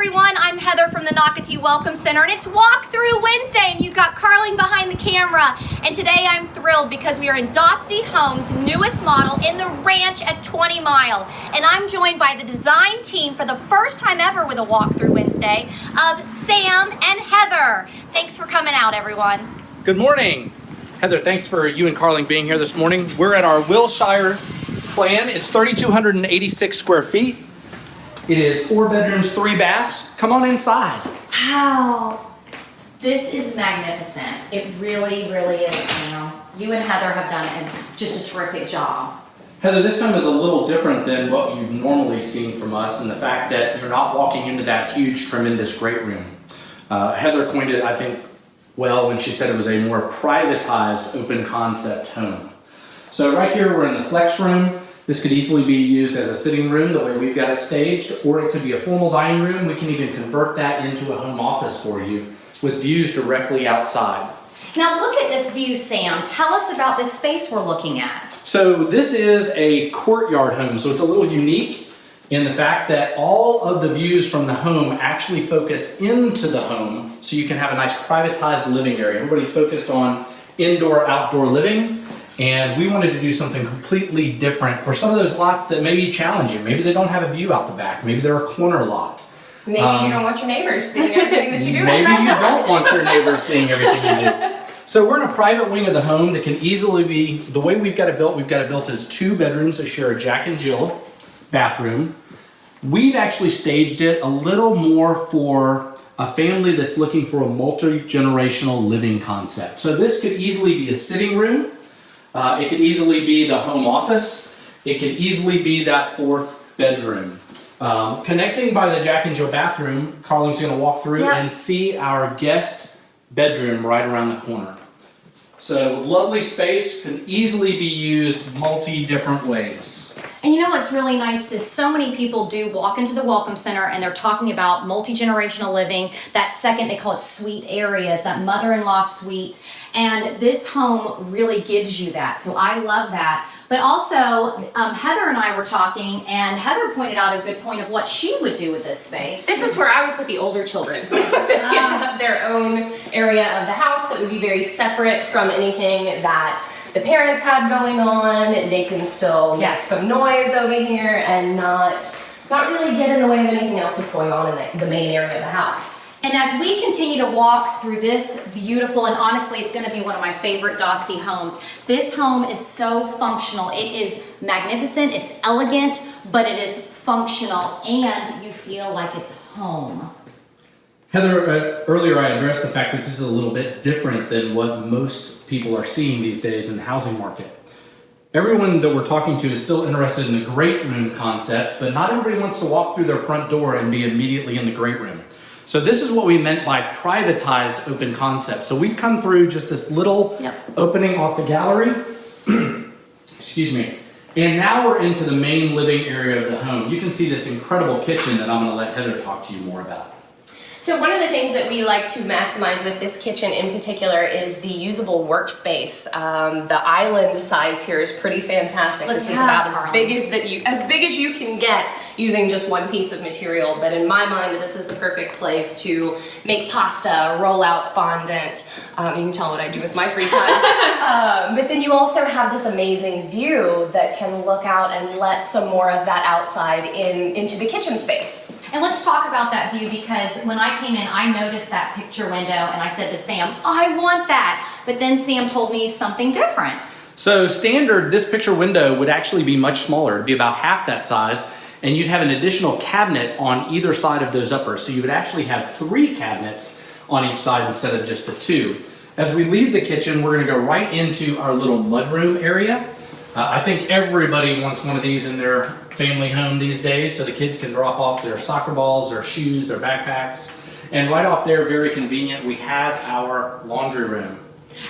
everyone, I'm Heather from the Nocatee Welcome Center, and it's Walkthrough Wednesday, and you've got Carling behind the camera. And today I'm thrilled because we are in Dostie Homes' newest model in the ranch at 20 Mile. And I'm joined by the design team for the first time ever with a Walkthrough Wednesday of Sam and Heather. Thanks for coming out, everyone. Good morning. Heather, thanks for you and Carling being here this morning. We're at our Wilshire plan. It's 3,286 square feet. It is 4 bedrooms, 3 baths. Come on inside. Wow. This is magnificent. It really, really is, Sam. You and Heather have done just a terrific job. Heather, this home is a little different than what you've normally seen from us in the fact that you're not walking into that huge, tremendous great room. Heather coined it, I think, well when she said it was a more privatized open concept home. So right here we're in the flex room. This could easily be used as a sitting room the way we've got it staged, or it could be a formal dining room. We can even convert that into a home office for you with views directly outside. Now look at this view, Sam. Tell us about this space we're looking at. So this is a courtyard home, so it's a little unique in the fact that all of the views from the home actually focus into the home, so you can have a nice privatized living area. Everybody's focused on indoor-outdoor living. And we wanted to do something completely different for some of those lots that may be challenging. Maybe they don't have a view out the back. Maybe they're a corner lot. Maybe you don't want your neighbors seeing everything that you do. Maybe you don't want your neighbors seeing everything you do. So we're in a private wing of the home that can easily be, the way we've got it built as 2 bedrooms that share a Jack and Jill bathroom. We've actually staged it a little more for a family that's looking for a multi-generational living concept. So this could easily be a sitting room. It could easily be the home office. It could easily be that 4th bedroom. Connecting by the Jack and Jill bathroom, Carling's going to walk through and see our guest bedroom right around the corner. So lovely space, can easily be used different ways. And you know what's really nice is so many people do walk into the Welcome Center and they're talking about multi-generational living, that second, they call it suite areas, that mother-in-law suite. And this home really gives you that. So I love that. But also, Heather and I were talking, and Heather pointed out a good point of what she would do with this space. This is where I would put the older children. So they can have their own area of the house that would be very separate from anything that the parents had going on. They can still make some noise over here and not really get in the way of anything else that's going on in the main area of the house. And as we continue to walk through this beautiful, and honestly, it's going to be one of my favorite Dostie homes. This home is so functional. It is magnificent, it's elegant, but it is functional, and you feel like it's home. Heather, earlier I addressed the fact that this is a little bit different than what most people are seeing these days in the housing market. Everyone that we're talking to is still interested in the great room concept, but not everybody wants to walk through their front door and be immediately in the great room. So this is what we meant by privatized open concept. So we've come through just this little opening off the gallery, excuse me, and now we're into the main living area of the home. You can see this incredible kitchen that I'm going to let Heather talk to you more about. So one of the things that we like to maximize with this kitchen in particular is the usable workspace. The island size here is pretty fantastic. This is about as big as you can get using just one piece of material. But in my mind, this is the perfect place to make pasta, roll out fondant. You can tell what I do with my free time. But then you also have this amazing view that can look out and let some more of that outside into the kitchen space. And let's talk about that view, because when I came in, I noticed that picture window and I said to Sam, I want that. But then Sam told me something different. So standard, this picture window would actually be much smaller. It'd be about half that size, and you'd have an additional cabinet on either side of those uppers. So you would actually have 3 cabinets on each side instead of just the 2. As we leave the kitchen, we're going to go right into our little mudroom area. I think everybody wants one of these in their family home these days, so the kids can drop off their soccer balls, their shoes, their backpacks. And right off there, very convenient, we have our laundry room.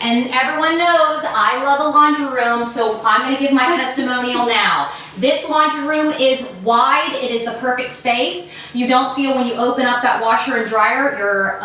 And everyone knows I love a laundry room, so I'm going to give my testimonial now. This laundry room is wide. It is the perfect space. You don't feel when you open up that washer and dryer, your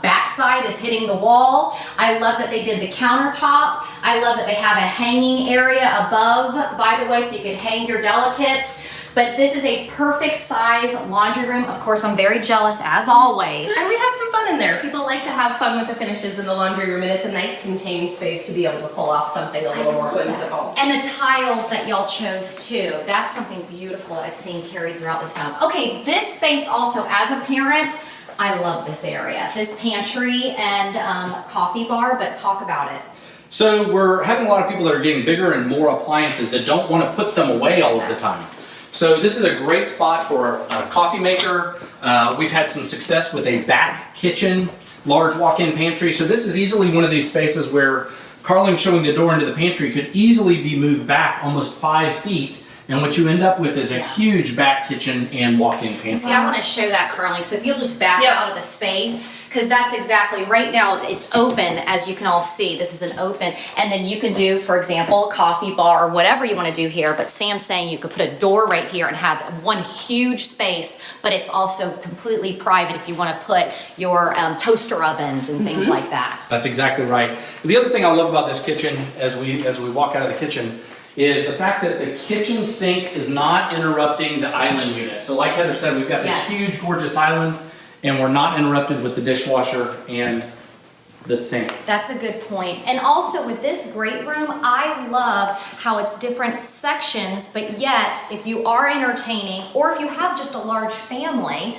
backside is hitting the wall. I love that they did the countertop. I love that they have a hanging area above, by the way, so you can hang your delicates. But this is a perfect size laundry room. Of course, I'm very jealous as always. And we had some fun in there. People like to have fun with the finishes in the laundry room, and it's a nice contained space to be able to pull off something a little more whimsical. And the tiles that y'all chose too. That's something beautiful that I've seen carried throughout this home. Okay, this space also, as a parent, I love this area. This pantry and coffee bar, but talk about it. So we're having a lot of people that are getting bigger and more appliances that don't want to put them away all of the time. So this is a great spot for a coffee maker. We've had some success with a back kitchen, large walk-in pantry. So this is easily one of these spaces where Carling showing the door into the pantry could easily be moved back almost 5 feet. And what you end up with is a huge back kitchen and walk-in pantry. See, I want to show that, Carling. So if you'll just back out of the space, because that's exactly, right now it's open, as you can all see. This is an open, and then you can do, for example, a coffee bar or whatever you want to do here. But Sam's saying you could put a door right here and have one huge space, but it's also completely private if you want to put your toaster ovens and things like that. That's exactly right. The other thing I love about this kitchen, as we walk out of the kitchen, is the fact that the kitchen sink is not interrupting the island unit. So like Heather said, we've got this huge, gorgeous island, and we're not interrupted with the dishwasher and the sink. That's a good point. And also with this great room, I love how it's different sections, but yet if you are entertaining, or if you have just a large family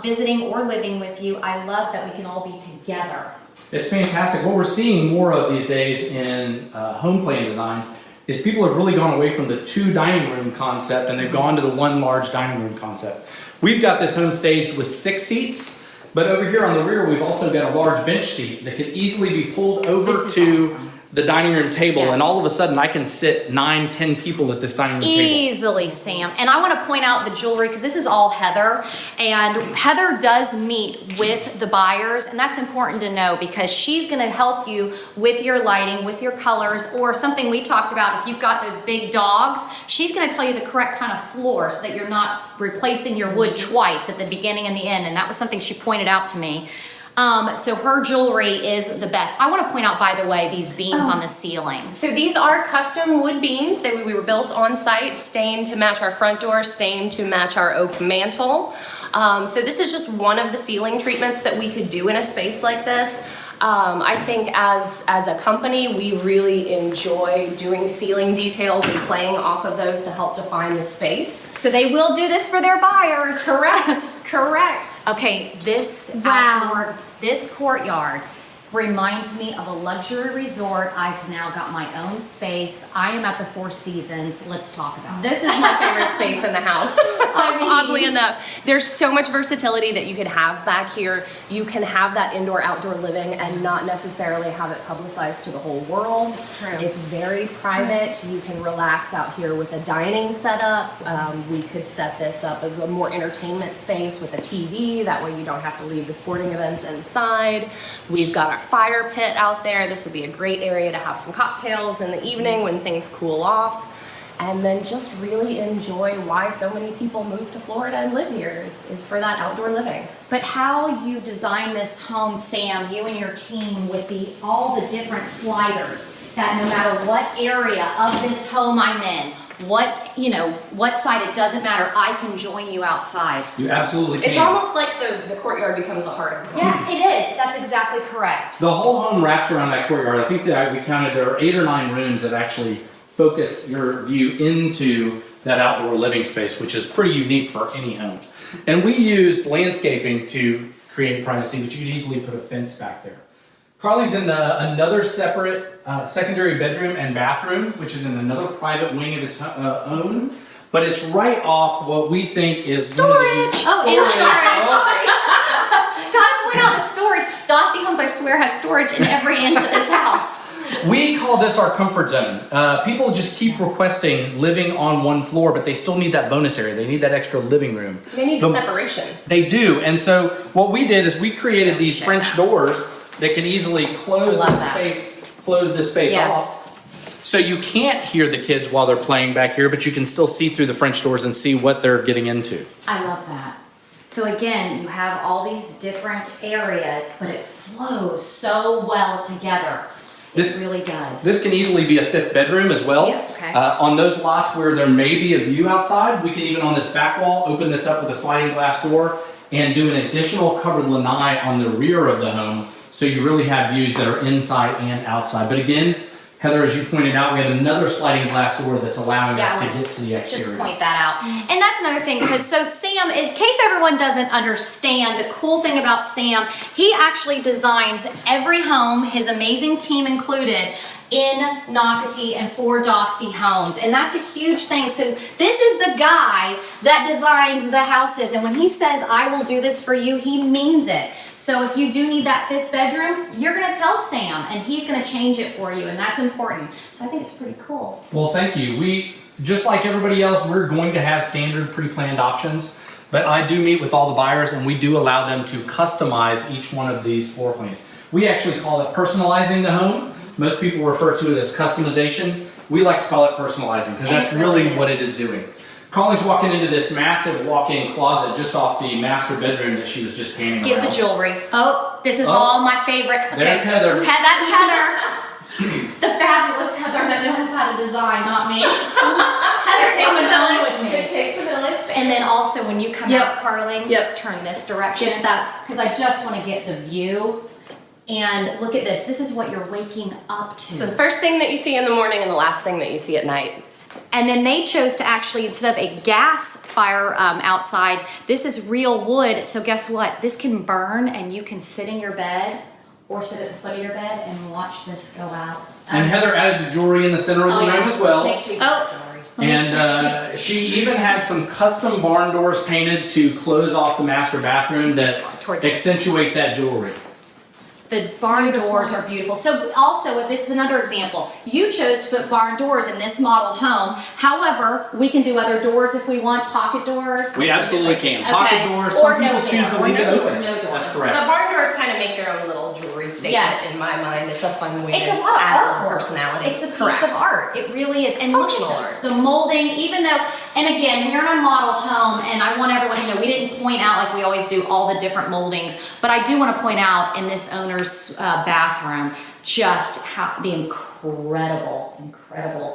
visiting or living with you, I love that we can all be together. It's fantastic. What we're seeing more of these days in home plan design is people have really gone away from the 2 dining room concept and they've gone to the 1 large dining room concept. We've got this home staged with 6 seats, but over here on the rear we've also got a large bench seat that could easily be pulled over to the dining room table, and all of a sudden I can sit 9, 10 people at this dining room table. Easily, Sam. And I want to point out the jewelry, because this is all Heather, and Heather does meet with the buyers, and that's important to know because she's going to help you with your lighting, with your colors, or something we talked about. If you've got those big dogs, she's going to tell you the correct kind of floor so that you're not replacing your wood twice at the beginning and the end, and that was something she pointed out to me. So her jewelry is the best. I want to point out, by the way, these beams on the ceiling. So these are custom wood beams that we were built on site, stained to match our front door, stained to match our oak mantle. So this is just one of the ceiling treatments that we could do in a space like this. I think as a company, we really enjoy doing ceiling details and playing off of those to help define the space. So they will do this for their buyers. Correct, correct. Okay, this outdoor, this courtyard reminds me of a luxury resort. I've now got my own space. I am at the Four Seasons. Let's talk about it. This is my favorite space in the house. Oddly enough, there's so much versatility that you could have back here. You can have that indoor-outdoor living and not necessarily have it publicized to the whole world. It's true. It's very private. You can relax out here with a dining setup. We could set this up as a more entertainment space with a TV. That way you don't have to leave the sporting events inside. We've got our fire pit out there. This would be a great area to have some cocktails in the evening when things cool off. And then just really enjoy why so many people move to Florida and live here is for that outdoor living. But how you design this home, Sam, you and your team, with all the different sliders, that no matter what area of this home I'm in, what side, it doesn't matter, I can join you outside. You absolutely can. It's almost like the courtyard becomes the heart of the home. Yeah, it is. That's exactly correct. The whole home wraps around that courtyard. I think that we counted there are 8 or 9 rooms that actually focus your view into that outdoor living space, which is pretty unique for any home. And we used landscaping to create privacy, but you could easily put a fence back there. Carly's in another separate secondary bedroom and bathroom, which is in another private wing of its own, but it's right off what we think is storage. Gotta point out the storage. Dostie Homes, I swear, has storage in every inch of this house. We call this our comfort zone. People just keep requesting living on one floor, but they still need that bonus area. They need that extra living room. They need the separation. They do. And so what we did is we created these French doors that can easily close this space off. So you can't hear the kids while they're playing back here, but you can still see through the French doors and see what they're getting into. I love that. So again, you have all these different areas, but it flows so well together. It really does. This can easily be a 5th bedroom as well. Yeah, okay. On those lots where there may be a view outside, we can even on this back wall open this up with a sliding glass door and do an additional covered lanai on the rear of the home, so you really have views that are inside and outside. But again, Heather, as you pointed out, we have another sliding glass door that's allowing us to get to the exterior. Just point that out. And that's another thing, because so Sam, in case everyone doesn't understand, the cool thing about Sam, he actually designs every home, his amazing team included, in Nocatee and for Dostie Homes. And that's a huge thing. So this is the guy that designs the houses. And when he says, I will do this for you, he means it. So if you do need that 5th bedroom, you're going to tell Sam and he's going to change it for you. And that's important. So I think it's pretty cool. Well, thank you. We, just like everybody else, we're going to have standard pre-planned options. But I do meet with all the buyers and we do allow them to customize each one of these floor plans. We actually call it personalizing the home. Most people refer to it as customization. We like to call it personalizing because that's really what it is doing. Carling's walking into this massive walk-in closet just off the master bedroom that she was just painting around. Get the jewelry. Oh, this is all my favorite. Okay. There's Heather. That's Heather. The fabulous Heather that knows how to design, not me. Heather's coming home with me. It takes a village. And then also when you come out, Carling, Yep. let's turn this direction. Get that, because I just want to get the view. And look at this. This is what you're waking up to. So the first thing that you see in the morning and the last thing that you see at night. And then they chose to actually, instead of a gas fire outside, this is real wood. So guess what? This can burn and you can sit in your bed or sit at the foot of your bed and watch this go out. And Heather added the jewelry in the center of the room as well. Make sure you get the jewelry. And she even had some custom barn doors painted to close off the master bathroom that accentuate that jewelry. The barn doors are beautiful. So also, this is another example. You chose to put barn doors in this model home. However, we can do other doors if we want, pocket doors. We absolutely can. Okay. Pocket doors, Or some no people choose door. to leave it open. No doors. That's The correct. barn doors kind of make their own little jewelry statement Yes. in my mind. It's a fun way It's to a lot of add a artwork. little personality. It's a piece Correct. of art. It really is. And Functional look at art. the molding, even though, and again, we're in a model home, and I want everyone to know we didn't point out like we always do all the different moldings, but I do want to point out in this owner's bathroom just how the incredible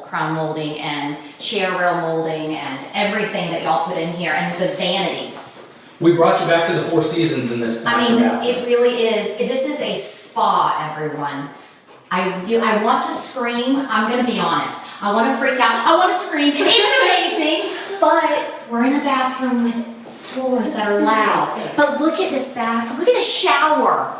crown molding and chair rail molding and everything that y'all put in here, and the vanities. We brought you back to the Four Seasons in this I master mean, bathroom. it really is. This is a spa, everyone. I want to scream. I'm going to be honest. I want to freak out. I want to scream. It's amazing. But we're in a bathroom with floors that are loud. But look at this bath. Look at the shower.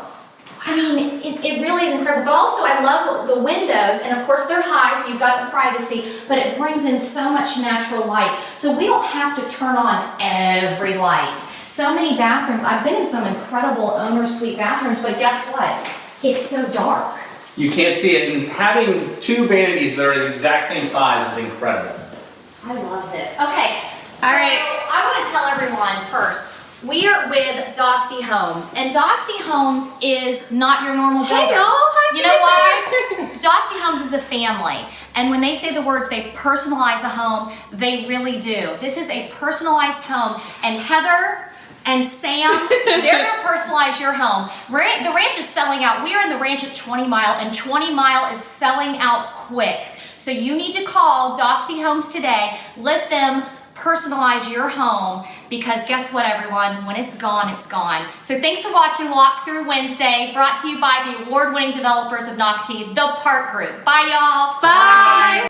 I mean, it really is incredible. But also, I love the windows. And of course, they're high, so you've got the privacy. But it brings in so much natural light. So we don't have to turn on every light. So many bathrooms. I've been in some incredible owner suite bathrooms. But guess what? It's so dark. You can't see it, and having two vanities that are the exact same size is incredible. I love this. Okay, so all right. I want to tell everyone first, we are with Dostie Homes, and Dostie Homes is not your normal builder. Hey, y'all, you know why? Dostie Homes is a family, and when they say the words, they personalize a home, they really do. This is a personalized home, and Heather and Sam, they're gonna personalize your home. The ranch is selling out. We are in the ranch at 20 Mile, and 20 Mile is selling out quick. So you need to call Dostie Homes today. Let them personalize your home, because guess what, everyone? When it's gone, it's gone. So thanks for watching Walk Through Wednesday, brought to you by the award-winning developers of Nocatee, the Park Group. Bye, y'all. Bye.